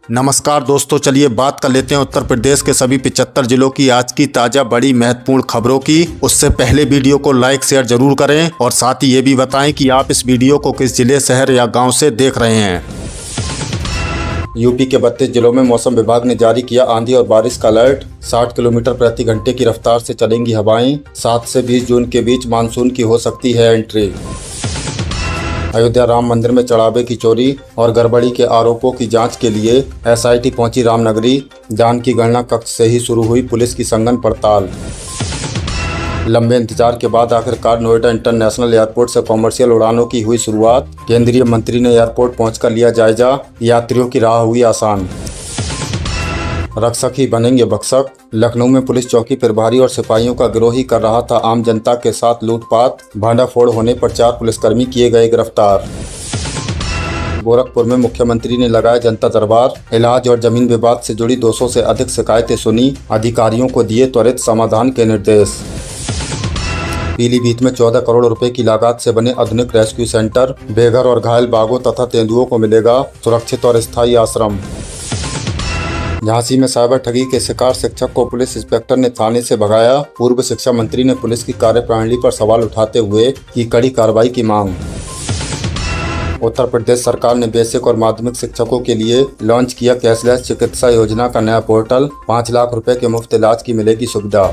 नमस्कार दोस्तों, चलिए बात कर लेते हैं उत्तर प्रदेश के सभी 75 जिलों की आज की ताज़ा बड़ी महत्वपूर्ण खबरों की। उससे पहले वीडियो को लाइक शेयर जरूर करें और साथ ही ये भी बताएं कि आप इस वीडियो को किस जिले, शहर या गांव से देख रहे हैं। यूपी के 32 जिलों में मौसम विभाग ने जारी किया आंधी और बारिश का अलर्ट। 60 किलोमीटर प्रति घंटे की रफ्तार से चलेंगी हवाएं। 7 से 20 जून के बीच मानसून की हो सकती है एंट्री। अयोध्या राम मंदिर में चढ़ावे की चोरी और गड़बड़ी के आरोपों की जांच के लिए एसआईटी पहुंची रामनगरी। जान की गणना कक्ष से ही शुरू हुई पुलिस की सघन पड़ताल। लंबे इंतजार के बाद आखिरकार नोएडा इंटरनेशनल एयरपोर्ट से कॉमर्शियल उड़ानों की हुई शुरुआत। केंद्रीय मंत्री ने एयरपोर्ट पहुंचकर लिया जायजा। यात्रियों की राह हुई आसान। रक्षक ही बनेंगे भक्षक। लखनऊ में पुलिस चौकी प्रभारी और सिपाहियों का गिरोह ही कर रहा था आम जनता के साथ लूटपाट। भांडाफोड़ होने पर 4 पुलिसकर्मी किए गए गिरफ्तार। गोरखपुर में मुख्यमंत्री ने लगाया जनता दरबार। इलाज और जमीन विवाद से जुड़ी 200 से अधिक शिकायतें सुनी। अधिकारियों को दिए त्वरित समाधान के निर्देश। पीलीभीत में 14 करोड़ रुपए की लागत से बने आधुनिक रेस्क्यू सेंटर। बेघर और घायल बाघों तथा तेंदुओं को मिलेगा सुरक्षित और स्थायी आश्रम। झांसी में साइबर ठगी के शिकार शिक्षक को पुलिस इंस्पेक्टर ने थाने से भगाया। पूर्व शिक्षा मंत्री ने पुलिस की कार्यप्रणाली पर सवाल उठाते हुए की कड़ी कार्रवाई की मांग। उत्तर प्रदेश सरकार ने बेसिक और माध्यमिक शिक्षकों के लिए लॉन्च किया कैशलेस चिकित्सा योजना का नया पोर्टल। 5 लाख रुपए के मुफ्त इलाज की मिलेगी सुविधा।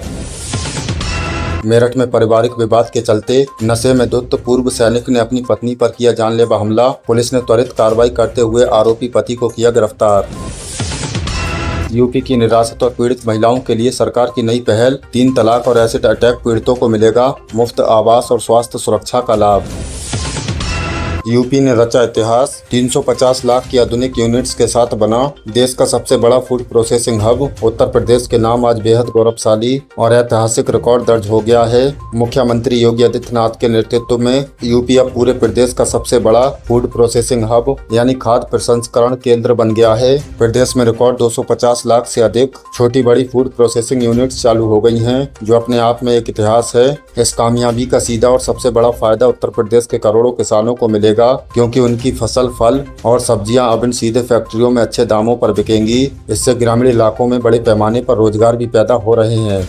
मेरठ में पारिवारिक विवाद के चलते नशे में धुत पूर्व सैनिक ने अपनी पत्नी पर किया जानलेवा हमला। पुलिस ने त्वरित कार्रवाई करते हुए आरोपी पति को किया गिरफ्तार। यूपी की निराश्रित और पीड़ित महिलाओं के लिए सरकार की नई पहल। 3 तलाक और एसिड अटैक पीड़ितों को मिलेगा मुफ्त आवास और स्वास्थ्य सुरक्षा का लाभ। यूपी ने रचा इतिहास। 350 लाख की आधुनिक यूनिट्स के साथ बना देश का सबसे बड़ा food processing hub. Uttar Pradesh के नाम आज बेहद गौरवशाली और ऐतिहासिक रिकॉर्ड दर्ज हो गया है। मुख्यमंत्री योगी आदित्यनाथ के नेतृत्व में यूपी अब पूरे प्रदेश का सबसे बड़ा फूड प्रोसेसिंग हब यानी खाद्य प्रसंस्करण केंद्र बन गया है। प्रदेश में रिकॉर्ड 250 लाख से अधिक छोटी बड़ी फूड प्रोसेसिंग यूनिट्स चालू हो गई हैं, जो अपने आप में एक इतिहास है। इस कामयाबी का सीधा और सबसे बड़ा फायदा उत्तर प्रदेश के करोड़ों किसानों को मिलेगा, क्योंकि उनकी फसल, फल और सब्जियां अब इन सीधे फैक्ट्रियों में अच्छे दामों पर बिकेंगी। इससे ग्रामीण इलाकों में बड़े पैमाने पर रोजगार भी पैदा हो रहे हैं।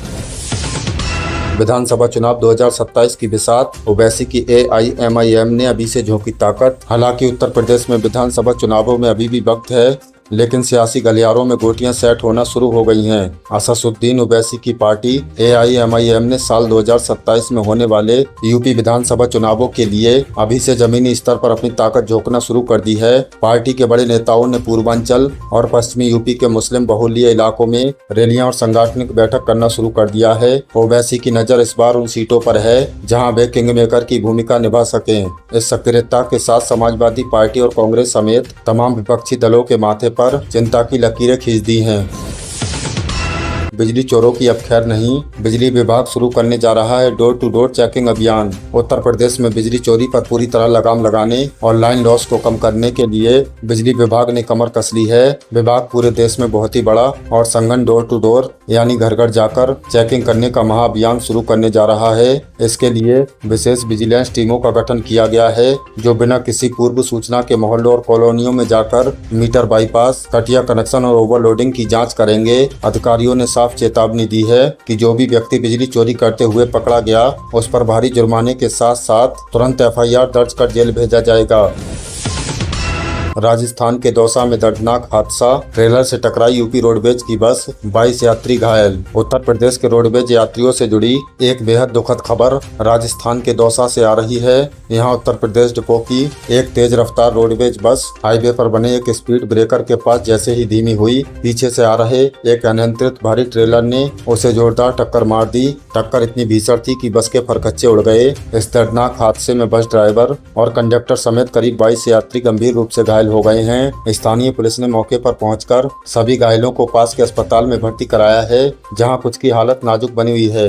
विधानसभा चुनाव 2027 की बिसात। ओवैसी की AIMIM ने अभी से झोंकी ताकत। हालांकि उत्तर प्रदेश में विधानसभा चुनावों में अभी भी वक्त है, लेकिन सियासी गलियारों में गोटियां सेट होना शुरू हो गई हैं। असदुद्दीन ओवैसी की पार्टी AIMIM ने साल 2027 में होने वाले यूपी विधानसभा चुनावों के लिए अभी से जमीनी स्तर पर अपनी ताकत झोंकना शुरू कर दी है। पार्टी के बड़े नेताओं ने पूर्वांचल और पश्चिमी यूपी के मुस्लिम बहुल्य इलाकों में रैलियां और सांगठनिक बैठक करना शुरू कर दिया है। ओवैसी की नजर इस बार उन सीटों पर है जहां वे किंग मेकर की भूमिका निभा सकें। इस सक्रियता के साथ समाजवादी पार्टी और कांग्रेस समेत तमाम विपक्षी दलों के माथे पर चिंता की लकीरें खींच दी हैं। बिजली चोरों की अब खैर नहीं। बिजली विभाग शुरू करने जा रहा है डोर टू डोर चेकिंग अभियान। उत्तर प्रदेश में बिजली चोरी पर पूरी तरह लगाम लगाने और लाइन लॉस को कम करने के लिए बिजली विभाग ने कमर कस ली है। विभाग पूरे देश में बहुत ही बड़ा और सघन डोर टू डोर यानी घर घर जाकर चेकिंग करने का महाअभियान शुरू करने जा रहा है। इसके लिए विशेष विजिलेंस टीमों का गठन किया गया है, जो बिना किसी पूर्व सूचना के मोहल्लों और कॉलोनियों में जाकर मीटर बाईपास, कटिया कनेक्शन और ओवरलोडिंग की जाँच करेंगे। अधिकारियों ने चेतावनी दी है कि जो भी व्यक्ति बिजली चोरी करते हुए पकड़ा गया, उस पर भारी जुर्माने के साथ साथ तुरंत FIR दर्ज कर जेल भेजा जाएगा। राजस्थान के दौसा में दर्दनाक हादसा। ट्रेलर से टकराई यूपी रोडवेज की बस, 22 यात्री घायल। उत्तर प्रदेश के रोडवेज यात्रियों से जुड़ी एक बेहद दुखद खबर राजस्थान के दौसा से आ रही है। यहां उत्तर प्रदेश डिपो की एक तेज रफ्तार रोडवेज बस हाईवे पर बने एक स्पीड ब्रेकर के पास जैसे ही धीमी हुई, पीछे से आ रहे एक अनियंत्रित भारी ट्रेलर ने उसे जोरदार टक्कर मार दी। टक्कर इतनी भीषण थी कि बस के फरकच्चे उड़ गए। इस दर्दनाक हादसे में बस ड्राइवर और कंडक्टर समेत करीब 22 यात्री गंभीर रूप से घायल हो गए हैं। स्थानीय पुलिस ने मौके पर पहुंचकर सभी घायलों को पास के अस्पताल में भर्ती कराया है, जहां कुछ की हालत नाजुक बनी हुई है।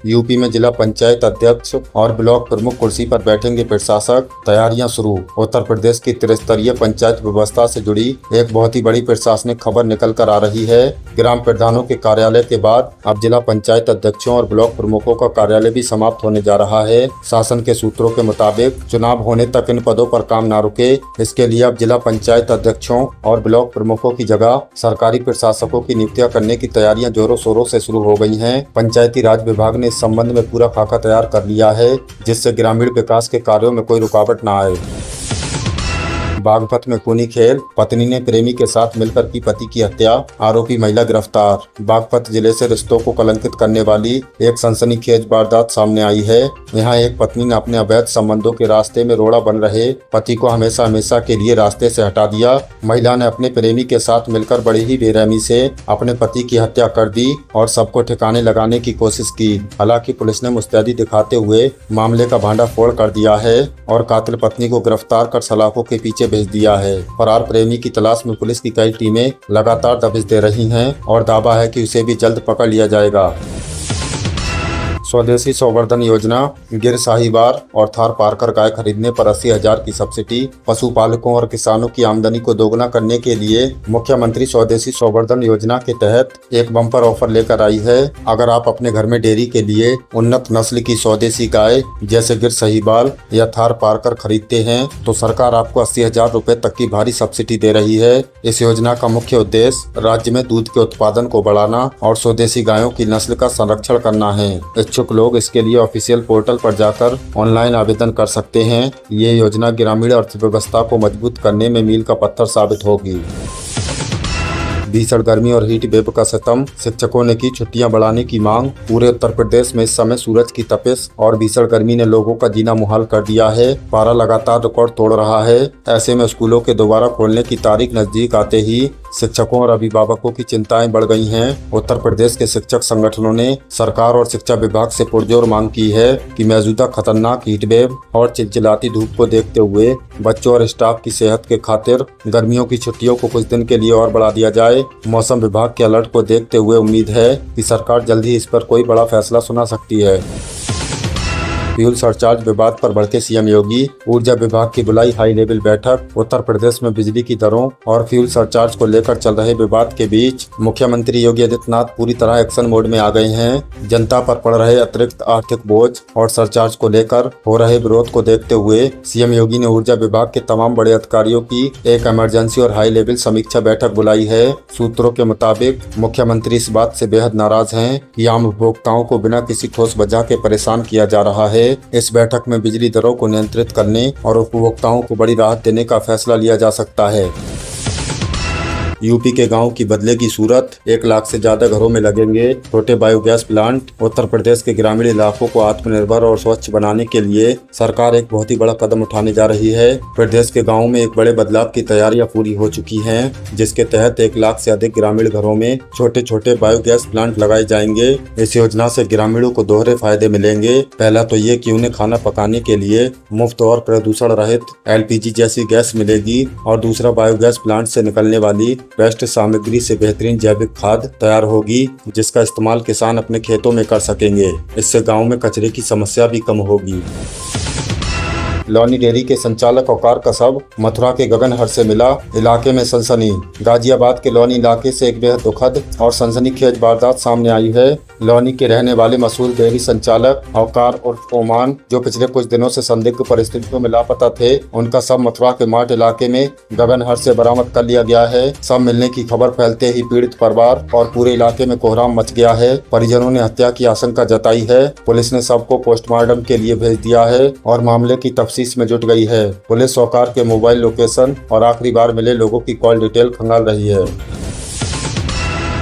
यूपी में जिला पंचायत अध्यक्ष और ब्लॉक प्रमुख कुर्सी पर बैठेंगे प्रशासक, तैयारियां शुरू। उत्तर प्रदेश की त्रिस्तरीय पंचायत व्यवस्था से जुड़ी एक बहुत ही बड़ी प्रशासनिक खबर निकल कर आ रही है। ग्राम प्रधानों के कार्यालय के बाद अब जिला पंचायत अध्यक्षों और ब्लॉक प्रमुखों का कार्यालय भी समाप्त होने जा रहा है। शासन के सूत्रों के मुताबिक चुनाव होने तक इन पदों पर काम न रुके, इसके लिए अब जिला पंचायत अध्यक्षों और ब्लॉक प्रमुखों की जगह सरकारी प्रशासकों की नियुक्तियां करने की तैयारियां जोरों शोरों से शुरू हो गई हैं। पंचायती राज विभाग ने इस संबंध में पूरा खाका तैयार कर लिया है, जिससे ग्रामीण विकास के कार्यों में कोई रुकावट न आए। बागपत में खूनी खेल, पत्नी ने प्रेमी के साथ मिलकर की पति की हत्या, आरोपी महिला गिरफ्तार। बागपत जिले से रिश्तों को कलंकित करने वाली एक सनसनीखेज वारदात सामने आई है। यहाँ एक पत्नी ने अपने अवैध संबंधों के रास्ते में रोड़ा बन रहे पति को हमेशा हमेशा के लिए रास्ते से हटा दिया। महिला ने अपने प्रेमी के साथ मिलकर बड़ी ही बेरहमी से अपने पति की हत्या कर दी और सबको ठिकाने लगाने की कोशिश की। हालांकि पुलिस ने मुस्तैदी दिखाते हुए मामले का भांडाफोड़ कर दिया है और कातिल पत्नी को गिरफ्तार कर सलाखों के पीछे भेज दिया है। फरार प्रेमी की तलाश में पुलिस की कई टीमें लगातार दबिश दे रही हैं और दावा है कि उसे भी जल्द पकड़ लिया जाएगा। स्वदेशी संवर्धन योजना, गिर साहिवाल और थार पारकर गाय खरीदने पर 80,000 की सब्सिडी। पशुपालकों और किसानों की आमदनी को दोगुना करने के लिए मुख्यमंत्री स्वदेशी संवर्धन योजना के तहत एक बम्पर ऑफर लेकर आई है। अगर आप अपने घर में डेयरी के लिए उन्नत नस्ल की स्वदेशी गाय जैसे गिर साहिवाल या थार पारकर खरीदते हैं तो सरकार आपको 80,000 रुपए तक की भारी सब्सिडी दे रही है। इस योजना का मुख्य उद्देश्य राज्य में दूध के उत्पादन को बढ़ाना और स्वदेशी गायों की नस्ल का संरक्षण करना है। इच्छुक लोग इसके लिए ऑफिशियल पोर्टल पर जाकर ऑनलाइन आवेदन कर सकते हैं। ये योजना ग्रामीण अर्थव्यवस्था को मजबूत करने में मील का पत्थर साबित होगी। भीषण गर्मी और हीट वेव का सितम, शिक्षकों ने की छुट्टियां बढ़ाने की मांग। पूरे उत्तर प्रदेश में इस समय सूरज की तपिश और भीषण गर्मी ने लोगों का जीना मुहाल कर दिया है। पारा लगातार रिकॉर्ड तोड़ रहा है। ऐसे में स्कूलों के दोबारा खोलने की तारीख नजदीक आते ही शिक्षकों और अभिभावकों की चिंताएं बढ़ गई हैं। उत्तर प्रदेश के शिक्षक संगठनों ने सरकार और शिक्षा विभाग से पुरजोर मांग की है कि मौजूदा खतरनाक हीट वेव और चिलचिलाती धूप को देखते हुए बच्चों और स्टाफ की सेहत के खातिर गर्मियों की छुट्टियों को कुछ दिन के लिए और बढ़ा दिया जाए। मौसम विभाग के अलर्ट को देखते हुए उम्मीद है कि सरकार जल्द ही इस पर कोई बड़ा फैसला सुना सकती है। फ्यूल सरचार्ज विवाद पर भड़के सीएम योगी, ऊर्जा विभाग की बुलाई हाई लेवल बैठक। उत्तर प्रदेश में बिजली की दरों और फ्यूल सरचार्ज को लेकर चल रहे विवाद के बीच मुख्यमंत्री योगी आदित्यनाथ पूरी तरह एक्शन मोड में आ गए हैं। जनता पर पड़ रहे अतिरिक्त आर्थिक बोझ और सरचार्ज को लेकर हो रहे विरोध को देखते हुए सीएम योगी ने ऊर्जा विभाग के तमाम बड़े अधिकारियों की एक इमरजेंसी और हाई लेवल समीक्षा बैठक बुलाई है। सूत्रों के मुताबिक मुख्यमंत्री इस बात से बेहद नाराज हैं कि आम उपभोक्ताओं को बिना किसी ठोस वजह के परेशान किया जा रहा है। इस बैठक में बिजली दरों को नियंत्रित करने और उपभोक्ताओं को बड़ी राहत देने का फैसला लिया जा सकता है। यूपी के गांव की बदलेगी सूरत, 1 लाख से ज्यादा घरों में लगेंगे छोटे बायोगैस प्लांट। उत्तर प्रदेश के ग्रामीण इलाकों को आत्मनिर्भर और स्वच्छ बनाने के लिए सरकार एक बहुत ही बड़ा कदम उठाने जा रही है। प्रदेश के गांवों में एक बड़े बदलाव की तैयारियां पूरी हो चुकी हैं, जिसके तहत 1 लाख से अधिक ग्रामीण घरों में छोटे छोटे बायोगैस प्लांट लगाए जाएंगे। इस योजना से ग्रामीणों को दोहरे फायदे मिलेंगे। पहला तो ये कि उन्हें खाना पकाने के लिए मुफ्त और प्रदूषण रहित LPG जैसी गैस मिलेगी और दूसरा बायोगैस प्लांट से निकलने वाली वेस्ट सामग्री से बेहतरीन जैविक खाद तैयार होगी, जिसका इस्तेमाल किसान अपने खेतों में कर सकेंगे। इससे गांव में कचरे की समस्या भी कम होगी। लौनी डेयरी के संचालक औकार का शव मथुरा के गगनहर से मिला, इलाके में सनसनी। गाजियाबाद के लौनी इलाके से एक बेहद दुखद और सनसनीखेज वारदात सामने आई है। लौनी के रहने वाले मशहूर डेयरी संचालक औकार उर्फ ओमान, जो पिछले कुछ दिनों से संदिग्ध परिस्थितियों में लापता थे, उनका शव मथुरा के मार्ट इलाके में गगनहर से बरामद कर लिया गया है। शव मिलने की खबर फैलते ही पीड़ित परिवार और पूरे इलाके में कोहराम मच गया है। परिजनों ने हत्या की आशंका जताई है। पुलिस ने शव को पोस्टमार्टम के लिए भेज दिया है और मामले की तफ्तीश में जुट गई है। पुलिस औकार के मोबाइल लोकेशन और आखिरी बार मिले लोगों की कॉल डिटेल खंगाल रही है।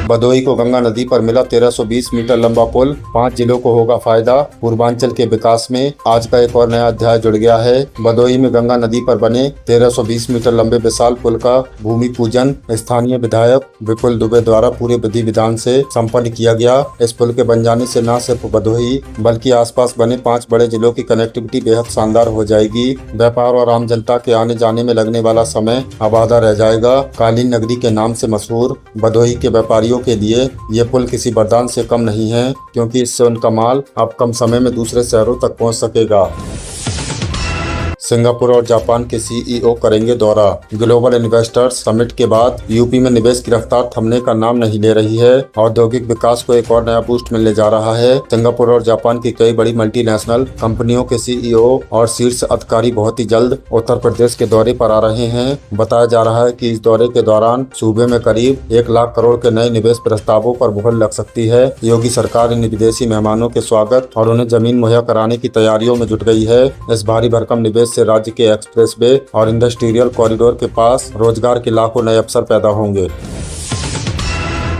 भदोही को गंगा नदी पर मिला 1320 मीटर लंबा पुल, 5 जिलों को होगा फायदा। पूर्वांचल के विकास में आज का एक और नया अध्याय जुड़ गया है। भदोही में गंगा नदी पर बने 1320 मीटर लंबे विशाल पुल का भूमि पूजन स्थानीय विधायक विपुल दुबे द्वारा पूरे विधि विधान से संपन्न किया गया। इस पुल के बन जाने से न सिर्फ भदोही बल्कि आसपास बने 5 बड़े जिलों की कनेक्टिविटी बेहद शानदार हो जाएगी। व्यापार और आम जनता के आने जाने में लगने वाला समय अब आधा रह जाएगा। कालीन नगरी के नाम से मशहूर भदोही के व्यापारियों व्यापारियों के लिए ये पुल किसी वरदान से कम नहीं है, क्योंकि इससे उनका माल अब कम समय में दूसरे शहरों तक पहुंच सकेगा। सिंगापुर और जापान के सीईओ करेंगे दौरा। ग्लोबल इन्वेस्टर्स समिट के बाद यूपी में निवेश की रफ्तार थमने का नाम नहीं ले रही है। औद्योगिक विकास को एक और नया बूस्ट मिलने जा रहा है। सिंगापुर और जापान की कई बड़ी मल्टीनेशनल कंपनियों के सीईओ और शीर्ष अधिकारी बहुत ही जल्द उत्तर प्रदेश के दौरे पर आ रहे हैं। बताया जा रहा है कि इस दौरे के दौरान सूबे में करीब 1 लाख करोड़ के नए निवेश प्रस्तावों पर मुहर लग सकती है। योगी सरकार इन विदेशी मेहमानों के स्वागत और उन्हें जमीन मुहैया कराने की तैयारियों में जुट गई है। इस भारी भरकम निवेश से राज्य के एक्सप्रेसवे और इंडस्ट्रियल कॉरिडोर के पास रोजगार के लाखों नए अवसर पैदा होंगे।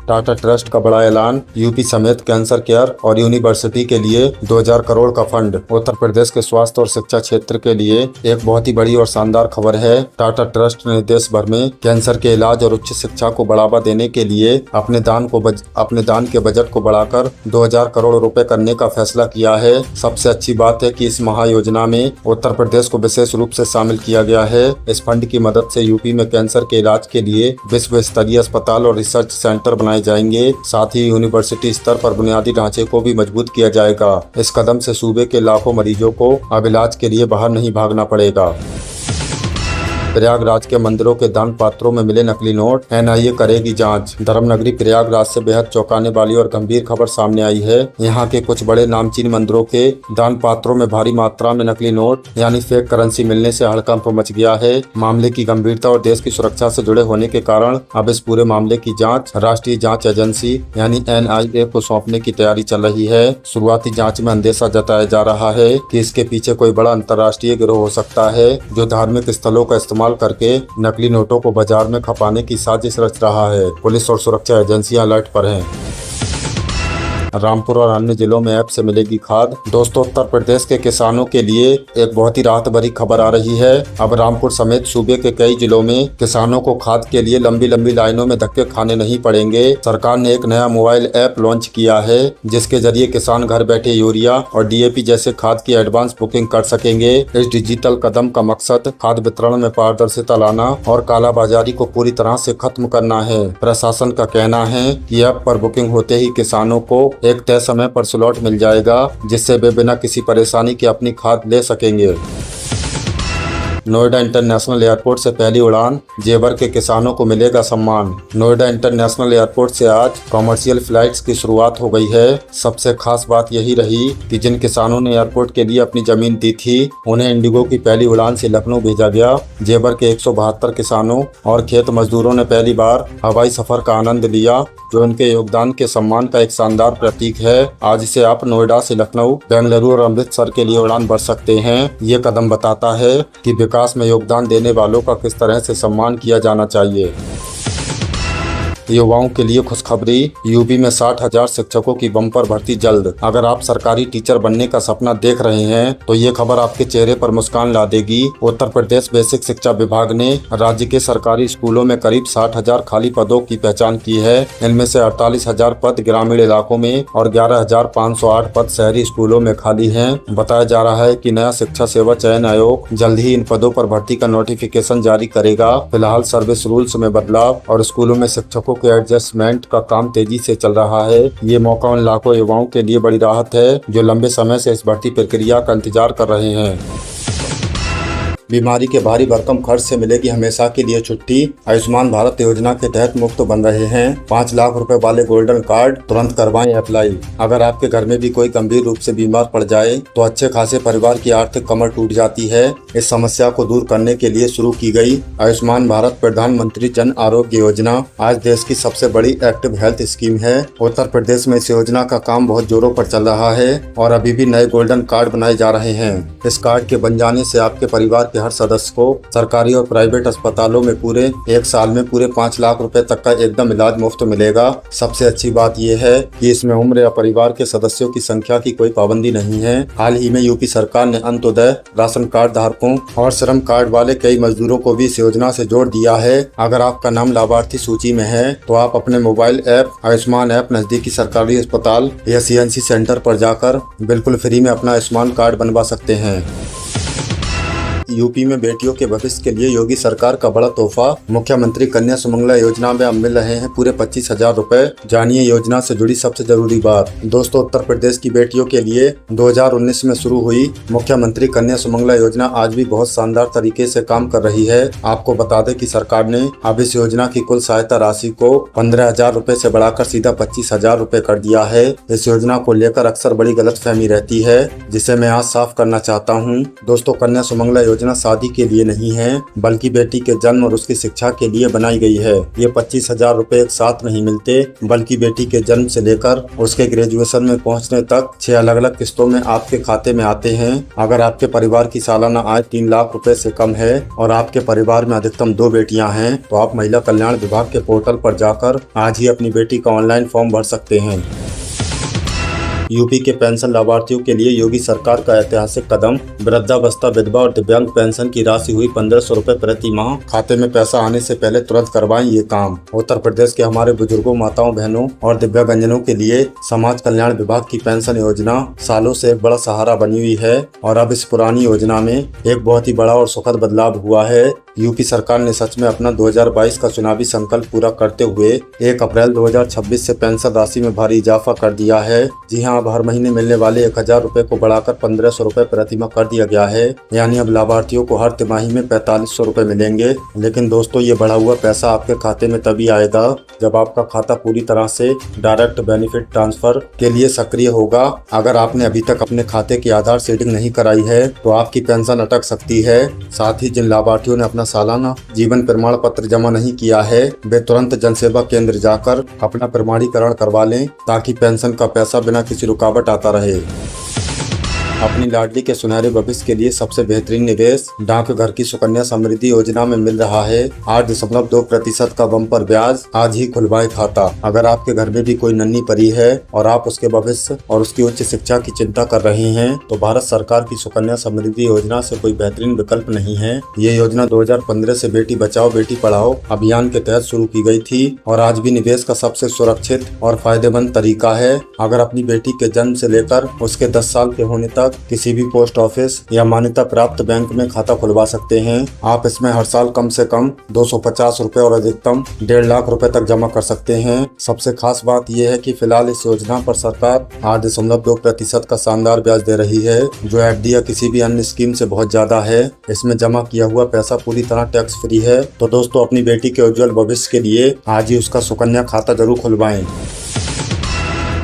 टाटा ट्रस्ट का बड़ा ऐलान। यूपी समेत कैंसर केयर और यूनिवर्सिटी के लिए 2000 करोड़ का फंड। उत्तर प्रदेश के स्वास्थ्य और शिक्षा क्षेत्र के लिए एक बहुत ही बड़ी और शानदार खबर है। टाटा ट्रस्ट ने देश भर में कैंसर के इलाज और उच्च शिक्षा को बढ़ावा देने के लिए अपने दान के बजट को बढ़ाकर 2000 करोड़ रुपए करने का फैसला किया है। सबसे अच्छी बात है कि इस महायोजना में उत्तर प्रदेश को विशेष रूप से शामिल किया गया है। इस फंड की मदद से यूपी में कैंसर के इलाज के लिए विश्व स्तरीय अस्पताल और रिसर्च सेंटर बनाए जाएंगे। साथ ही यूनिवर्सिटी स्तर पर बुनियादी ढांचे को भी मजबूत किया जाएगा। इस कदम से सूबे के लाखों मरीजों को अब इलाज के लिए बाहर नहीं भागना पड़ेगा। प्रयागराज के मंदिरों के दान पात्रों में मिले नकली नोट। एनआईए करेगी जांच। धर्मनगरी प्रयागराज से बेहद चौंकाने वाली और गंभीर खबर सामने आई है। यहाँ के कुछ बड़े नामचीन मंदिरों के दान पात्रों में भारी मात्रा में नकली नोट यानी फेक करेंसी मिलने से हड़कंप मच गया है। मामले की गंभीरता और देश की सुरक्षा से जुड़े होने के कारण अब इस पूरे मामले की जाँच राष्ट्रीय जाँच एजेंसी यानी एनआईए को सौंपने की तैयारी चल रही है। शुरुआती जाँच में अंदेशा जताया जा रहा है कि इसके पीछे कोई बड़ा अंतर्राष्ट्रीय गिरोह हो सकता है, जो धार्मिक स्थलों का इस्तेमाल करके नकली नोटों को बाजार में खपाने की साजिश रच रहा है। पुलिस और सुरक्षा एजेंसियां अलर्ट पर हैं। रामपुर और अन्य जिलों में ऐप से मिलेगी खाद। दोस्तों, उत्तर प्रदेश के किसानों के लिए एक बहुत ही राहत भरी खबर आ रही है। अब रामपुर समेत सूबे के कई जिलों में किसानों को खाद के लिए लंबी लंबी लाइनों में धक्के खाने नहीं पड़ेंगे। सरकार ने एक नया मोबाइल ऐप लॉन्च किया है, जिसके जरिए किसान घर बैठे यूरिया और डीएपी जैसे खाद की एडवांस बुकिंग कर सकेंगे। इस डिजिटल कदम का मकसद खाद वितरण में पारदर्शिता लाना और कालाबाजारी को पूरी तरह से खत्म करना है। प्रशासन का कहना है कि ऐप पर बुकिंग होते ही किसानों को एक तय समय पर स्लॉट मिल जाएगा, जिससे वे बिना किसी परेशानी के अपनी खाद ले सकेंगे। नोएडा इंटरनेशनल एयरपोर्ट से पहली उड़ान, जेवर के किसानों को मिलेगा सम्मान। नोएडा इंटरनेशनल एयरपोर्ट से आज कॉमर्शियल फ्लाइट्स की शुरुआत हो गई है। सबसे खास बात यही रही कि जिन किसानों ने एयरपोर्ट के लिए अपनी जमीन दी थी, उन्हें इंडिगो की पहली उड़ान से लखनऊ भेजा गया। जेवर के 172 किसानों और खेत मजदूरों ने पहली बार हवाई सफर का आनंद लिया, जो उनके योगदान के सम्मान का एक शानदार प्रतीक है। आज से आप नोएडा से लखनऊ, बेंगलुरु और अमृतसर के लिए उड़ान भर सकते हैं। ये कदम बताता है कि विकास में योगदान देने वालों का किस तरह से सम्मान किया जाना चाहिए। युवाओं के लिए खुशखबरी। यूपी में 60,000 शिक्षकों की बम्पर भर्ती जल्द। अगर आप सरकारी टीचर बनने का सपना देख रहे हैं तो ये खबर आपके चेहरे पर मुस्कान ला देगी। उत्तर प्रदेश बेसिक शिक्षा विभाग ने राज्य के सरकारी स्कूलों में करीब 60,000 खाली पदों की पहचान की है। इनमें से 48,000 पद ग्रामीण इलाकों में और 11,508 पद शहरी स्कूलों में खाली हैं। बताया जा रहा है कि नया शिक्षा सेवा चयन आयोग जल्द ही इन पदों पर भर्ती का नोटिफिकेशन जारी करेगा। फिलहाल सर्विस रूल्स में बदलाव और स्कूलों में शिक्षकों के एडजस्टमेंट का काम तेजी से चल रहा है। ये मौका उन लाखों युवाओं के लिए बड़ी राहत है जो लंबे समय से इस भर्ती प्रक्रिया का इंतजार कर रहे हैं। बीमारी के भारी भरकम खर्च से मिलेगी हमेशा के लिए छुट्टी। आयुष्मान भारत योजना के तहत मुफ्त बन रहे हैं 5 लाख रुपए वाले गोल्डन कार्ड। तुरंत करवाएं अप्लाई। अगर आपके घर में भी कोई गंभीर रूप से बीमार पड़ जाए तो अच्छे खासे परिवार की आर्थिक कमर टूट जाती है। इस समस्या को दूर करने के लिए शुरू की गई आयुष्मान भारत प्रधानमंत्री जन आरोग्य योजना आज देश की सबसे बड़ी एक्टिव हेल्थ स्कीम है। उत्तर प्रदेश में इस योजना का काम बहुत जोरों पर चल रहा है और अभी भी नए गोल्डन कार्ड बनाए जा रहे हैं। इस कार्ड के बन जाने से आपके परिवार के हर सदस्य को सरकारी और प्राइवेट अस्पतालों में पूरे 1 साल में पूरे 5 लाख रुपए तक का एकदम इलाज मुफ्त मिलेगा। सबसे अच्छी बात यह है कि इसमें उम्र या परिवार के सदस्यों की संख्या की कोई पाबंदी नहीं है। हाल ही में यूपी सरकार ने अंत्योदय राशन कार्ड धारकों और श्रम कार्ड वाले कई मजदूरों को भी इस योजना से जोड़ दिया है। अगर आपका नाम लाभार्थी सूची में है तो आप अपने मोबाइल ऐप आयुष्मान ऐप नजदीकी सरकारी अस्पताल या सीएनसी सेंटर पर जाकर बिल्कुल फ्री में अपना आयुष्मान कार्ड बनवा सकते हैं। यूपी में बेटियों के भविष्य के लिए योगी सरकार का बड़ा तोहफा। मुख्यमंत्री कन्या सुमंगला योजना में अब मिल रहे हैं पूरे 25,000 रुपए। जानिए योजना से जुड़ी सबसे जरूरी बात। दोस्तों, उत्तर प्रदेश की बेटियों के लिए 2019 में शुरू हुई मुख्यमंत्री कन्या सुमंगला योजना आज भी बहुत शानदार तरीके से काम कर रही है। आपको बता दें कि सरकार ने अब इस योजना की कुल सहायता राशि को 15,000 रुपए से बढ़ाकर सीधा 25,000 रुपए कर दिया है। इस योजना को लेकर अक्सर बड़ी गलतफहमी रहती है, जिसे मैं आज साफ करना चाहता हूं। दोस्तों, कन्या सुमंगला योजना शादी के लिए नहीं है, बल्कि बेटी के जन्म और उसकी शिक्षा के लिए बनाई गई है। ये 25,000 रुपए एक साथ नहीं मिलते, बल्कि बेटी के जन्म से लेकर उसके ग्रेजुएशन में पहुंचने तक 6 अलग अलग किस्तों में आपके खाते में आते हैं। अगर आपके परिवार की सालाना आय 3 लाख रुपए से कम है और आपके परिवार में अधिकतम 2 बेटियां हैं, तो आप महिला कल्याण विभाग के पोर्टल पर जाकर आज ही अपनी बेटी का ऑनलाइन फॉर्म भर सकते हैं। यूपी के पेंशन लाभार्थियों के लिए योगी सरकार का ऐतिहासिक कदम। वृद्धावस्था, विधवा और दिव्यांग पेंशन की राशि हुई 1500 रुपए प्रति माह। खाते में पैसा आने से पहले तुरंत करवाएं ये काम। उत्तर प्रदेश के हमारे बुजुर्गों, माताओं, बहनों और दिव्यांगजनों के लिए समाज कल्याण विभाग की पेंशन योजना सालों से एक बड़ा सहारा बनी हुई है और अब इस पुरानी योजना में एक बहुत ही बड़ा और सुखद बदलाव हुआ है। यूपी सरकार ने सच में अपना 2022 का चुनावी संकल्प पूरा करते हुए 1 अप्रैल 2026 से पेंशन राशि में भारी इजाफा कर दिया है। जी हां, अब हर महीने मिलने वाले 1,000 रुपए को बढ़ाकर 1500 रुपए प्रति माह कर दिया गया है। यानी अब लाभार्थियों को हर तिमाही में 4500 रुपए मिलेंगे। लेकिन दोस्तों, ये बढ़ा हुआ पैसा आपके खाते में तभी आएगा जब आपका खाता पूरी तरह से डायरेक्ट बेनिफिट ट्रांसफर के लिए सक्रिय होगा। अगर आपने अभी तक अपने खाते की आधार सीडिंग नहीं कराई है तो आपकी पेंशन अटक सकती है। साथ ही जिन लाभार्थियों ने अपना सालाना जीवन प्रमाण पत्र जमा नहीं किया है, वे तुरंत जनसेवा केंद्र जाकर अपना प्रमाणीकरण करवा लें, ताकि पेंशन का पैसा बिना किसी रुकावट आता रहे। अपनी लाडली के सुनहरे भविष्य के लिए सबसे बेहतरीन निवेश डाकघर की सुकन्या समृद्धि योजना में मिल रहा है 8.2% का बम्पर ब्याज। आज ही खुलवाएं खाता। अगर आपके घर में भी कोई नन्ही परी है और आप उसके भविष्य और उसकी उच्च शिक्षा की चिंता कर रहे हैं, तो भारत सरकार की सुकन्या समृद्धि योजना से कोई बेहतरीन विकल्प नहीं है। ये योजना 2015 से बेटी बचाओ बेटी पढ़ाओ अभियान के तहत शुरू की गई थी और आज भी निवेश का सबसे सुरक्षित और फायदेमंद तरीका है। अगर अपनी बेटी के जन्म से लेकर उसके 10 साल के होने तक किसी भी पोस्ट ऑफिस या मान्यता प्राप्त बैंक में खाता खुलवा सकते हैं। आप इसमें हर साल कम से कम 250 रुपए और अधिकतम 1.5 लाख रुपए तक जमा कर सकते हैं। सबसे खास बात यह है कि फिलहाल इस योजना पर सरकार 8.2% का शानदार ब्याज दे रही है, जो एफडी या किसी भी अन्य स्कीम से बहुत ज्यादा है। इसमें जमा किया हुआ पैसा पूरी तरह टैक्स फ्री है। तो दोस्तों, अपनी बेटी के उज्जवल भविष्य के लिए आज ही उसका सुकन्या खाता जरूर खुलवाएं।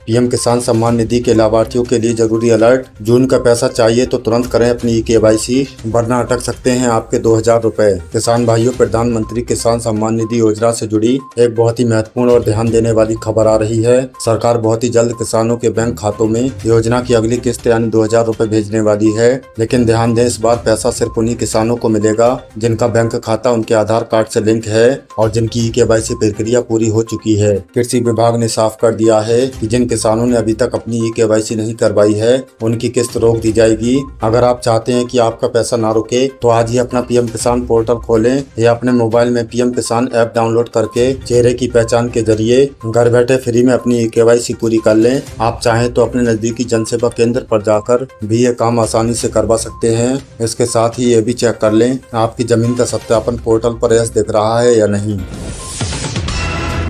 पीएम किसान सम्मान निधि के लाभार्थियों के लिए जरूरी अलर्ट। जून का पैसा चाहिए तो तुरंत करें अपनी KYC, वरना अटक सकते हैं आपके 2,000 रुपए। किसान भाइयों, प्रधानमंत्री किसान सम्मान निधि योजना से जुड़ी एक बहुत ही महत्वपूर्ण और ध्यान देने वाली खबर आ रही है। सरकार बहुत ही जल्द किसानों के बैंक खातों में योजना की अगली किस्त यानी 2,000 रुपए भेजने वाली है। लेकिन ध्यान दें, इस बार पैसा सिर्फ उन्हीं किसानों को मिलेगा जिनका बैंक खाता उनके आधार कार्ड से लिंक है और जिनकी KYC प्रक्रिया पूरी हो चुकी है। कृषि विभाग ने साफ कर दिया है कि जिन किसानों ने अभी तक अपनी KYC नहीं करवाई है, उनकी किस्त रोक दी जाएगी। अगर आप चाहते हैं कि आपका पैसा ना रुके, तो आज ही अपना पीएम किसान पोर्टल खोलें या अपने मोबाइल में पीएम किसान ऐप डाउनलोड करके चेहरे की पहचान के जरिए घर बैठे फ्री में अपनी KYC पूरी कर लें। आप चाहें तो अपने नजदीकी जनसेवा केंद्र पर जाकर भी ये काम आसानी से करवा सकते हैं। इसके साथ ही ये भी चेक कर लें आपकी जमीन का सत्यापन पोर्टल पर यस दिख रहा है या नहीं।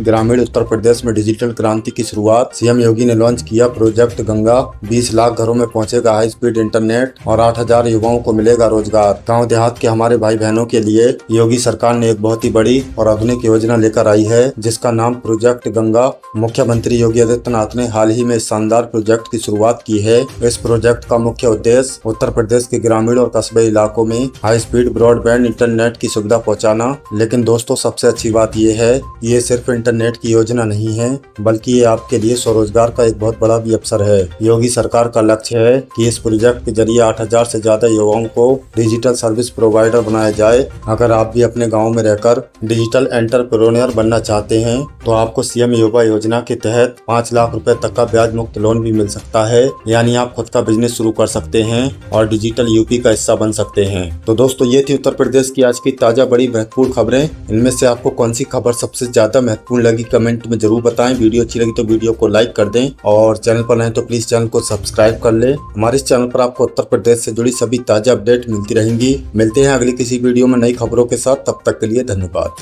ग्रामीण उत्तर प्रदेश में डिजिटल क्रांति की शुरुआत। सीएम योगी ने लॉन्च किया प्रोजेक्ट गंगा। 20 लाख घरों में पहुंचेगा हाई स्पीड इंटरनेट और 8,000 युवाओं को मिलेगा रोजगार। गांव देहात के हमारे भाई बहनों के लिए योगी सरकार ने एक बहुत ही बड़ी और आधुनिक योजना लेकर आई है, जिसका नाम प्रोजेक्ट गंगा। मुख्यमंत्री योगी आदित्यनाथ ने हाल ही में इस शानदार प्रोजेक्ट की शुरुआत की है। इस प्रोजेक्ट का मुख्य उद्देश्य उत्तर प्रदेश के ग्रामीण और कस्बे इलाकों में हाई स्पीड ब्रॉडबैंड इंटरनेट की सुविधा पहुँचाना। लेकिन दोस्तों, सबसे अच्छी बात यह है, ये सिर्फ इंटरनेट की योजना नहीं है, बल्कि ये आपके लिए स्वरोजगार का एक बहुत बड़ा भी अवसर है। योगी सरकार का लक्ष्य है कि इस प्रोजेक्ट के जरिए 8,000 से ज्यादा युवाओं को डिजिटल सर्विस प्रोवाइडर बनाया जाए। अगर आप भी अपने गांव में रहकर डिजिटल एंटरप्रेन्योर बनना चाहते हैं, तो आपको सीएम युवा योजना के तहत 5 लाख रुपए तक का ब्याज मुक्त लोन भी मिल सकता है। यानी आप खुद का बिजनेस शुरू कर सकते हैं और डिजिटल यूपी का हिस्सा बन सकते हैं। तो दोस्तों, ये थी उत्तर प्रदेश की आज की ताजा बड़ी महत्वपूर्ण खबरें। इनमें से आपको कौन सी खबर सबसे ज्यादा महत्वपूर्ण महत्वपूर्ण लगी कमेंट में जरूर बताएं। वीडियो अच्छी लगी तो वीडियो को लाइक कर दें और चैनल पर नए तो प्लीज चैनल को सब्सक्राइब कर ले। हमारे इस चैनल पर आपको उत्तर प्रदेश से जुड़ी सभी ताजा अपडेट मिलती रहेंगी। मिलते हैं अगली किसी वीडियो में नई खबरों के साथ, तब तक के लिए धन्यवाद।